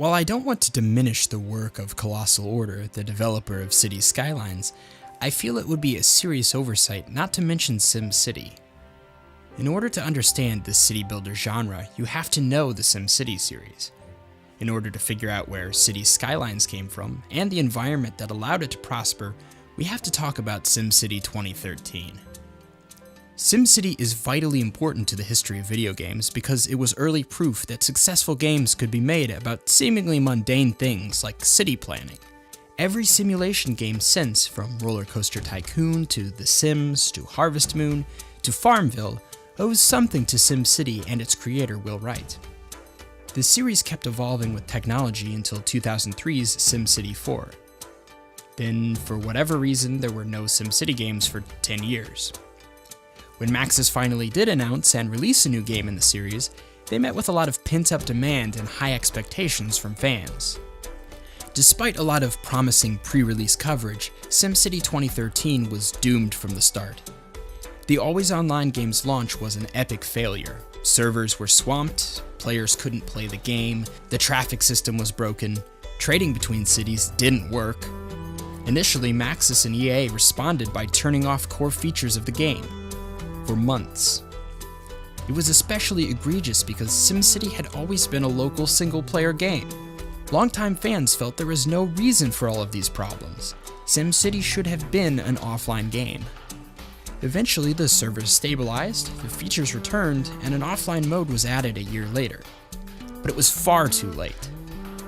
While I don't want to diminish the work of Colossal Order, the developer of Cities Skylines, I feel it would be a serious oversight not to mention SimCity. In order to understand the city builder genre, you have to know the SimCity series. In order to figure out where Cities Skylines came from, and the environment that allowed it to prosper, we have to talk about SimCity 2013. SimCity is vitally important to the history of video games because it was early proof that successful games could be made about seemingly mundane things like city planning. Every simulation game since, from Roller Coaster Tycoon to The Sims to Harvest Moon to Farmville, owes something to SimCity and its creator Will Wright. The series kept evolving with technology until 2003's SimCity 4. Then, for whatever reason, there were no SimCity games for 10 years. When Maxis finally did announce and release a new game in the series, they met with a lot of pent-up demand and high expectations from fans. Despite a lot of promising pre-release coverage, SimCity 2013 was doomed from the start. The always-online game's launch was an epic failure. Servers were swamped, players couldn't play the game, the traffic system was broken, trading between cities didn't work. Initially, Maxis and EA responded by turning off core features of the game. For months. It was especially egregious because SimCity had always been a local single-player game. Longtime fans felt there was no reason for all of these problems. SimCity should have been an offline game. Eventually, the servers stabilized, the features returned, and an offline mode was added a year later. But it was far too late.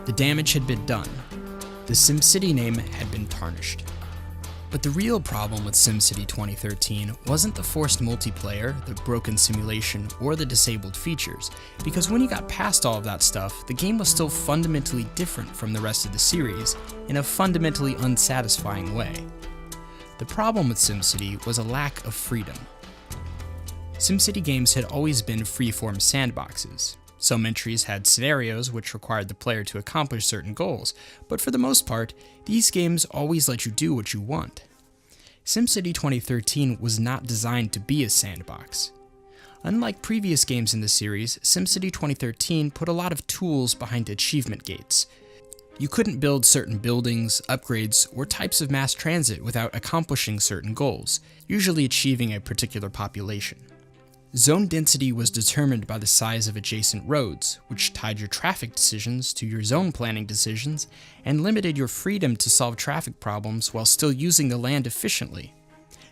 The damage had been done. The SimCity name had been tarnished. But the real problem with SimCity 2013 wasn't the forced multiplayer, the broken simulation, or the disabled features, because when you got past all of that stuff, the game was still fundamentally different from the rest of the series in a fundamentally unsatisfying way. The problem with SimCity was a lack of freedom. SimCity games had always been freeform sandboxes. Some entries had scenarios which required the player to accomplish certain goals, but for the most part, these games always let you do what you want. SimCity 2013 was not designed to be a sandbox. Unlike previous games in the series, SimCity 2013 put a lot of tools behind achievement gates. You couldn't build certain buildings, upgrades, or types of mass transit without accomplishing certain goals, usually achieving a particular population. Zone density was determined by the size of adjacent roads, which tied your traffic decisions to your zone planning decisions and limited your freedom to solve traffic problems while still using the land efficiently.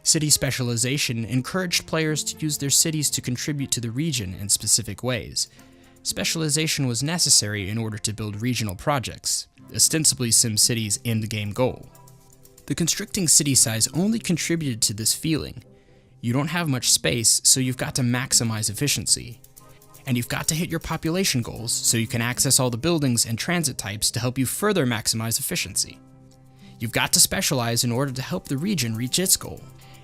City specialization encouraged players to use their cities to contribute to the region in specific ways. Specialization was necessary in order to build regional projects, ostensibly SimCity's end-game goal. The constricting city size only contributed to this feeling. You don't have much space, so you've got to maximize efficiency. And you've got to hit your population goals, so you can access all the buildings and transit types to help you further maximize efficiency. You've got to specialize in order to help the region reach its goal.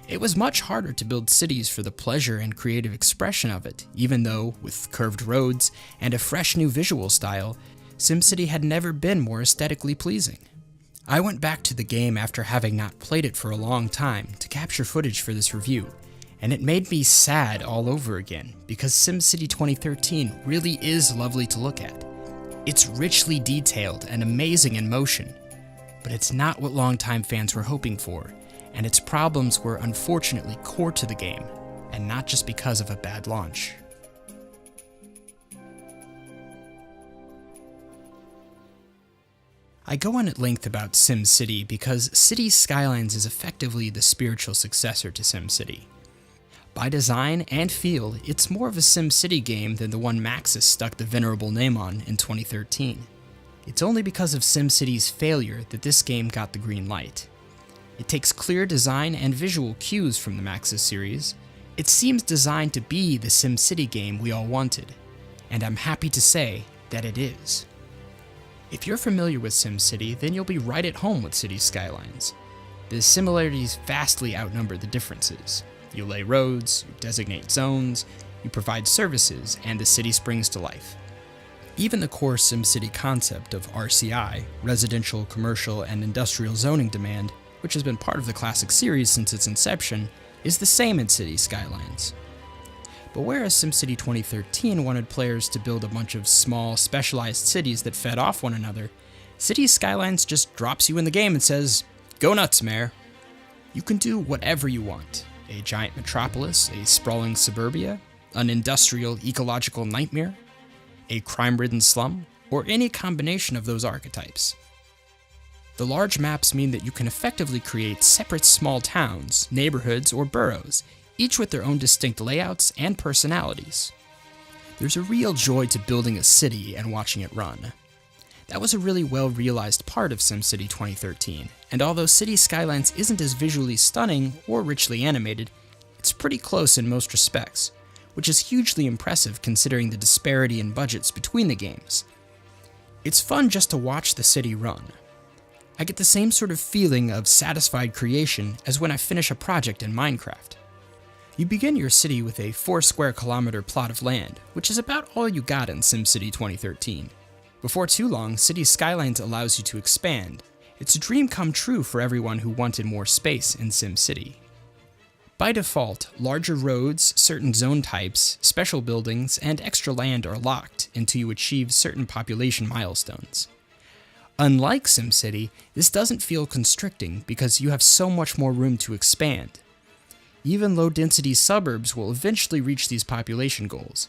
It was much harder to build cities for the pleasure and creative expression of it, even though, with curved roads and a fresh new visual style, SimCity had never been more aesthetically pleasing. I went back to the game after having not played it for a long time to capture footage for this review, and it made me sad all over again, because SimCity 2013 really is lovely to look at. It's richly detailed and amazing in motion, but it's not what longtime fans were hoping for, and its problems were unfortunately core to the game, and not just because of a bad launch. I go on at length about SimCity because Cities Skylines is effectively the spiritual successor to SimCity. By design and feel, it's more of a SimCity game than the one Maxis stuck the venerable name on in 2013. It's only because of SimCity's failure that this game got the green light. It takes clear design and visual cues from the Maxis series. It seems designed to be the SimCity game we all wanted, and I'm happy to say that it is. If you're familiar with SimCity, then you'll be right at home with Cities Skylines. The similarities vastly outnumber the differences. You lay roads, you designate zones, you provide services, and the city springs to life. Even the core SimCity concept of RCI, residential, commercial, and industrial zoning demand, which has been part of the classic series since its inception, is the same in Cities Skylines. But whereas SimCity 2013 wanted players to build a bunch of small, specialized cities that fed off one another, Cities Skylines just drops you in the game and says, "Go nuts, Mayor." You can do whatever you want. A giant metropolis, a sprawling suburbia, an industrial ecological nightmare, a crime-ridden slum, or any combination of those archetypes. The large maps mean that you can effectively create separate small towns, neighborhoods, or boroughs, each with their own distinct layouts and personalities. There's a real joy to building a city and watching it run. That was a really well-realized part of SimCity 2013, and although Cities Skylines isn't as visually stunning or richly animated, it's pretty close in most respects, which is hugely impressive considering the disparity in budgets between the games. It's fun just to watch the city run. I get the same sort of feeling of satisfied creation as when I finish a project in Minecraft. You begin your city with a 4 square kilometer plot of land, which is about all you got in SimCity 2013. Before too long, Cities Skylines allows you to expand. It's a dream come true for everyone who wanted more space in SimCity. By default, larger roads, certain zone types, special buildings, and extra land are locked until you achieve certain population milestones. Unlike SimCity, this doesn't feel constricting because you have so much more room to expand. Even low-density suburbs will eventually reach these population goals,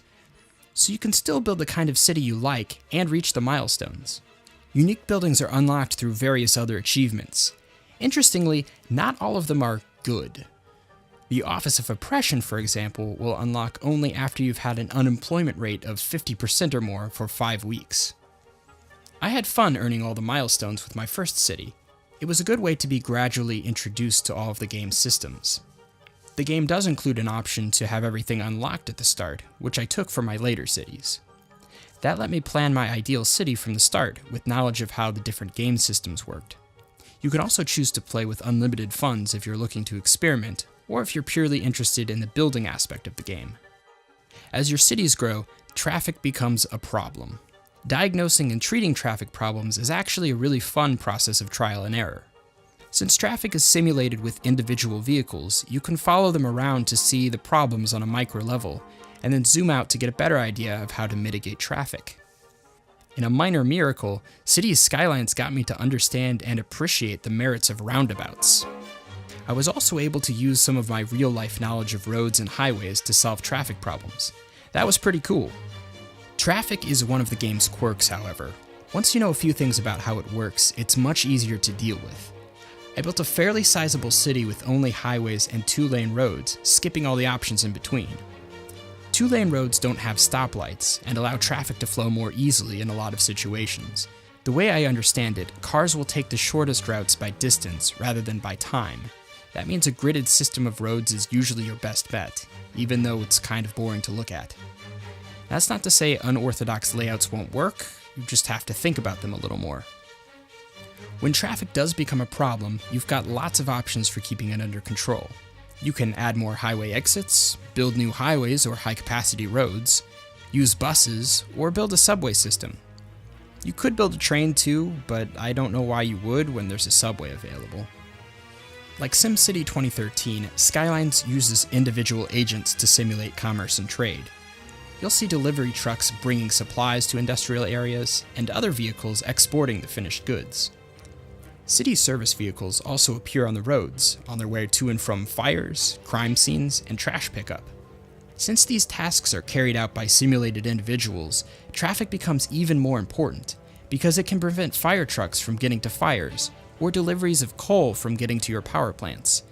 so you can still build the kind of city you like and reach the milestones. Unique buildings are unlocked through various other achievements. Interestingly, not all of them are good. The Office of Oppression, for example, will unlock only after you've had an unemployment rate of 50% or more for 5 weeks. I had fun earning all the milestones with my first city. It was a good way to be gradually introduced to all of the game's systems. The game does include an option to have everything unlocked at the start, which I took for my later cities. That let me plan my ideal city from the start, with knowledge of how the different game systems worked. You can also choose to play with unlimited funds if you're looking to experiment, or if you're purely interested in the building aspect of the game. As your cities grow, traffic becomes a problem. Diagnosing and treating traffic problems is actually a really fun process of trial and error. Since traffic is simulated with individual vehicles, you can follow them around to see the problems on a micro level, and then zoom out to get a better idea of how to mitigate traffic. In a minor miracle, Cities Skylines got me to understand and appreciate the merits of roundabouts. I was also able to use some of my real-life knowledge of roads and highways to solve traffic problems. That was pretty cool. Traffic is one of the game's quirks, however. Once you know a few things about how it works, it's much easier to deal with. I built a fairly sizable city with only highways and 2-lane roads, skipping all the options in between. 2-lane roads don't have stoplights and allow traffic to flow more easily in a lot of situations. The way I understand it, cars will take the shortest routes by distance rather than by time. That means a gridded system of roads is usually your best bet, even though it's kind of boring to look at. That's not to say unorthodox layouts won't work, you just have to think about them a little more. When traffic does become a problem, you've got lots of options for keeping it under control. You can add more highway exits, build new highways or high-capacity roads, use buses, or build a subway system. You could build a train too, but I don't know why you would when there's a subway available. Like SimCity 2013, Skylines uses individual agents to simulate commerce and trade. You'll see delivery trucks bringing supplies to industrial areas, and other vehicles exporting the finished goods. City service vehicles also appear on the roads, on their way to and from fires, crime scenes, and trash pickup. Since these tasks are carried out by simulated individuals, traffic becomes even more important, because it can prevent fire trucks from getting to fires, or deliveries of coal from getting to your power plants.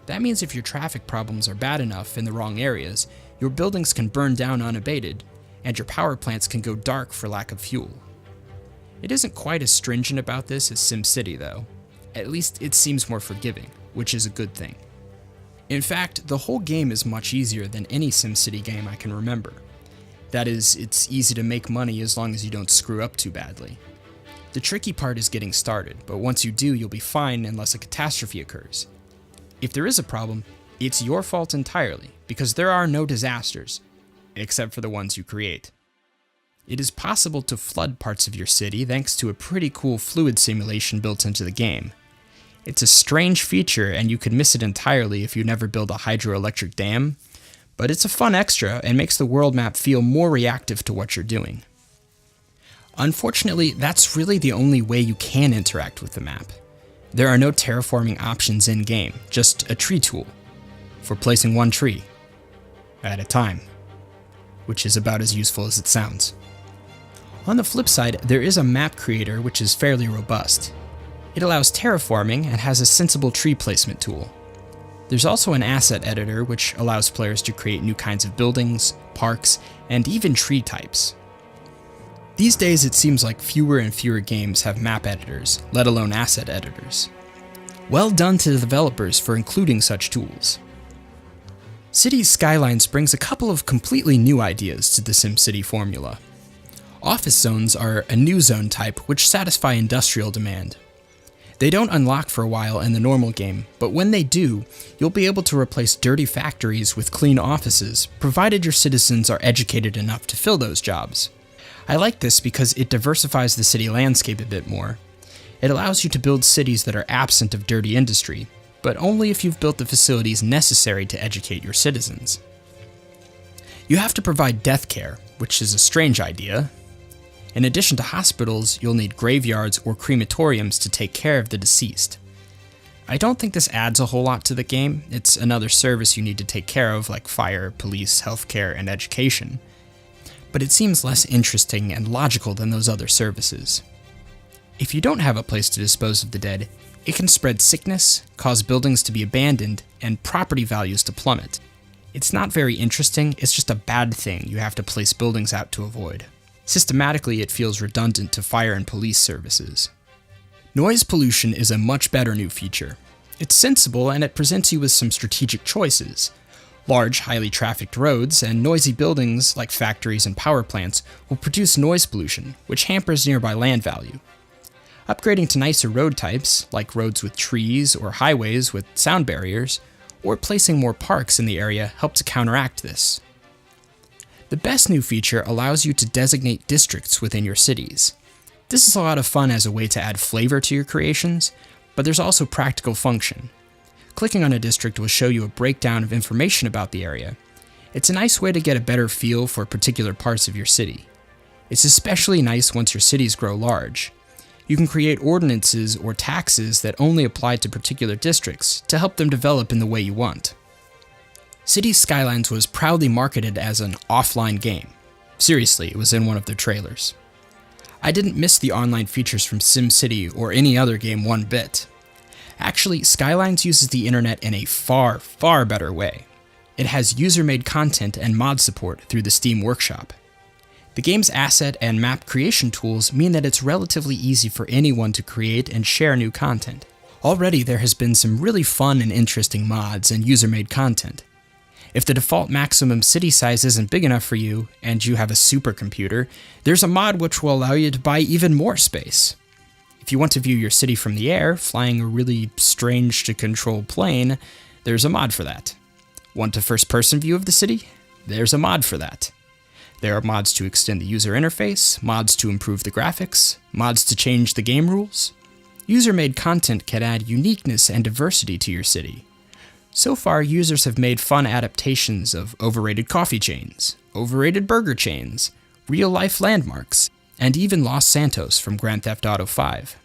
That means if your traffic problems are bad enough in the wrong areas, your buildings can burn down unabated, and your power plants can go dark for lack of fuel. It isn't quite as stringent about this as SimCity though. At least it seems more forgiving, which is a good thing. In fact, the whole game is much easier than any SimCity game I can remember. That is, it's easy to make money as long as you don't screw up too badly. The tricky part is getting started, but once you do, you'll be fine unless a catastrophe occurs. If there is a problem, it's your fault entirely, because there are no disasters, except for the ones you create. It is possible to flood parts of your city thanks to a pretty cool fluid simulation built into the game. It's a strange feature and you could miss it entirely if you never build a hydroelectric dam, but it's a fun extra and makes the world map feel more reactive to what you're doing. Unfortunately, that's really the only way you can interact with the map. There are no terraforming options in-game, just a tree tool for placing one tree at a time, which is about as useful as it sounds. On the flip side, there is a map creator which is fairly robust. It allows terraforming and has a sensible tree placement tool. There's also an asset editor which allows players to create new kinds of buildings, parks, and even tree types. These days it seems like fewer and fewer games have map editors, let alone asset editors. Well done to the developers for including such tools. Cities Skylines brings a couple of completely new ideas to the SimCity formula. Office zones are a new zone type which satisfy industrial demand. They don't unlock for a while in the normal game, but when they do, you'll be able to replace dirty factories with clean offices, provided your citizens are educated enough to fill those jobs. I like this because it diversifies the city landscape a bit more. It allows you to build cities that are absent of dirty industry, but only if you've built the facilities necessary to educate your citizens. You have to provide death care, which is a strange idea. In addition to hospitals, you'll need graveyards or crematoriums to take care of the deceased. I don't think this adds a whole lot to the game. It's another service you need to take care of, like fire, police, healthcare, and education. But it seems less interesting and logical than those other services. If you don't have a place to dispose of the dead, it can spread sickness, cause buildings to be abandoned, and property values to plummet. It's not very interesting, it's just a bad thing you have to place buildings out to avoid. Systematically, it feels redundant to fire and police services. Noise pollution is a much better new feature. It's sensible and it presents you with some strategic choices. Large, highly trafficked roads and noisy buildings like factories and power plants will produce noise pollution, which hampers nearby land value. Upgrading to nicer road types, like roads with trees or highways with sound barriers, or placing more parks in the area help to counteract this. The best new feature allows you to designate districts within your cities. This is a lot of fun as a way to add flavor to your creations, but there's also practical function. Clicking on a district will show you a breakdown of information about the area. It's a nice way to get a better feel for particular parts of your city. It's especially nice once your cities grow large. You can create ordinances or taxes that only apply to particular districts to help them develop in the way you want. Cities Skylines was proudly marketed as an offline game. Seriously, it was in one of their trailers. I didn't miss the online features from SimCity or any other game one bit. Actually, Skylines uses the internet in a far, far better way. It has user-made content and mod support through the Steam Workshop. The game's asset and map creation tools mean that it's relatively easy for anyone to create and share new content. Already there has been some really fun and interesting mods and user-made content. If the default maximum city size isn't big enough for you, and you have a supercomputer, there's a mod which will allow you to buy even more space. If you want to view your city from the air, flying a really strange-to-control plane, there's a mod for that. Want a first-person view of the city? There's a mod for that. There are mods to extend the user interface, mods to improve the graphics, mods to change the game rules. User-made content can add uniqueness and diversity to your city. So far, users have made fun adaptations of overrated coffee chains, overrated burger chains, real-life landmarks, and even Los Santos from Grand Theft Auto V.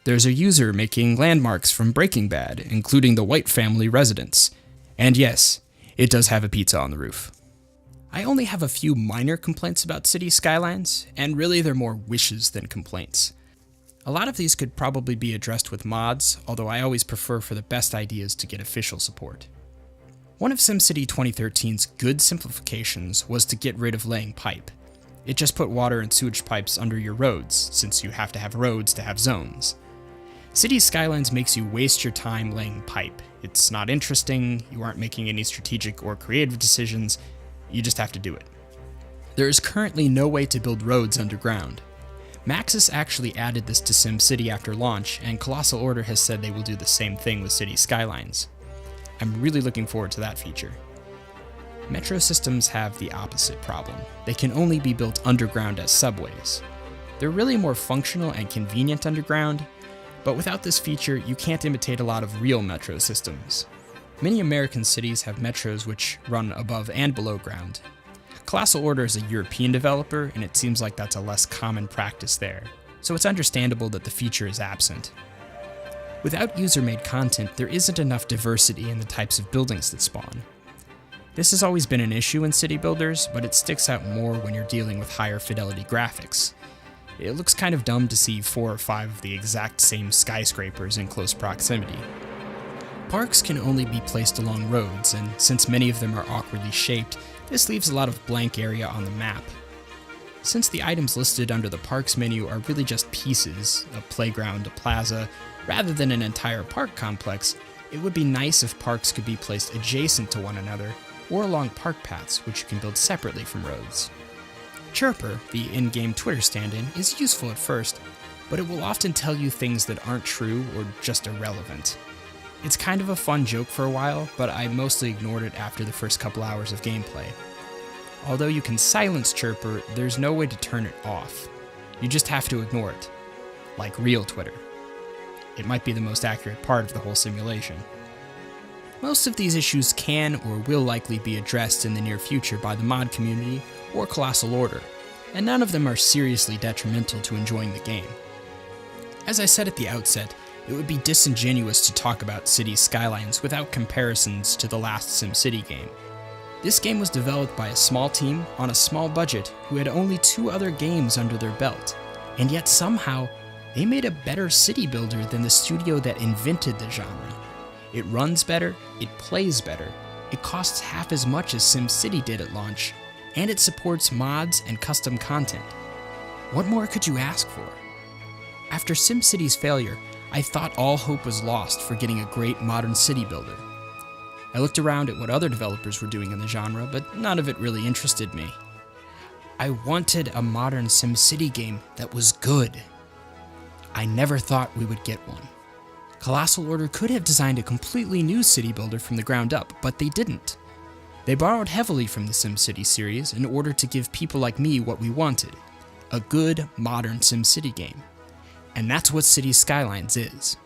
There's a user making landmarks from Breaking Bad, including the White family residence. And yes, it does have a pizza on the roof. I only have a few minor complaints about Cities Skylines, and really they're more wishes than complaints. A lot of these could probably be addressed with mods, although I always prefer for the best ideas to get official support. One of SimCity 2013's good simplifications was to get rid of laying pipe. It just put water and sewage pipes under your roads, since you have to have roads to have zones. Cities Skylines makes you waste your time laying pipe. It's not interesting, you aren't making any strategic or creative decisions, you just have to do it. There is currently no way to build roads underground. Maxis actually added this to SimCity after launch, and Colossal Order has said they will do the same thing with Cities Skylines. I'm really looking forward to that feature. Metro systems have the opposite problem. They can only be built underground as subways. They're really more functional and convenient underground, but without this feature, you can't imitate a lot of real metro systems. Many American cities have metros which run above and below ground. Colossal Order is a European developer, and it seems like that's a less common practice there, so it's understandable that the feature is absent. Without user-made content, there isn't enough diversity in the types of buildings that spawn. This has always been an issue in city builders, but it sticks out more when you're dealing with higher fidelity graphics. It looks kind of dumb to see 4 or 5 of the exact same skyscrapers in close proximity. Parks can only be placed along roads, and since many of them are awkwardly shaped, this leaves a lot of blank area on the map. Since the items listed under the Parks menu are really just pieces, a playground, a plaza, rather than an entire park complex, it would be nice if parks could be placed adjacent to one another, or along park paths which you can build separately from roads. Chirper, the in-game Twitter stand-in, is useful at first, but it will often tell you things that aren't true or just irrelevant. It's kind of a fun joke for a while, but I mostly ignored it after the first couple hours of gameplay. Although you can silence Chirper, there's no way to turn it off. You just have to ignore it. Like real Twitter. It might be the most accurate part of the whole simulation. Most of these issues can or will likely be addressed in the near future by the mod community or Colossal Order, and none of them are seriously detrimental to enjoying the game. As I said at the outset, it would be disingenuous to talk about Cities Skylines without comparisons to the last SimCity game. This game was developed by a small team on a small budget who had only 2 other games under their belt, and yet somehow they made a better city builder than the studio that invented the genre. It runs better, it plays better, it costs half as much as SimCity did at launch, and it supports mods and custom content. What more could you ask for? After SimCity's failure, I thought all hope was lost for getting a great modern city builder. I looked around at what other developers were doing in the genre, but none of it really interested me. I wanted a modern SimCity game that was good. I never thought we would get one. Colossal Order could have designed a completely new city builder from the ground up, but they didn't. They borrowed heavily from the SimCity series in order to give people like me what we wanted, a good, modern SimCity game. And that's what Cities Skylines is.